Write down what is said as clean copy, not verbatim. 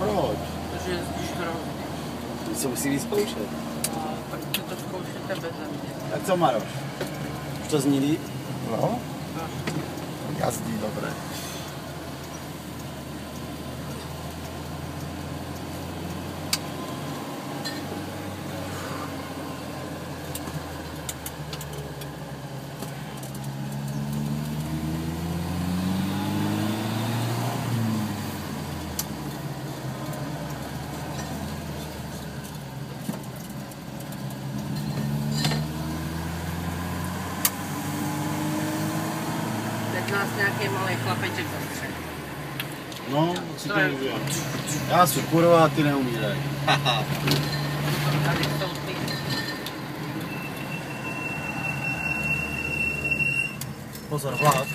Proč? Protože jezdíš hrozně. Ty se musí vyzkoušet. No, tak si to zkoušíte beze mě. Tak co, Maroš? Už to zní líp? No, jazdí dobré. Teď nás nějaký malý chlapeček zastřel. No, si to je- můžu. Já jsem kurva a ty neumírej. Tady jsou ty. Pozor, vlak.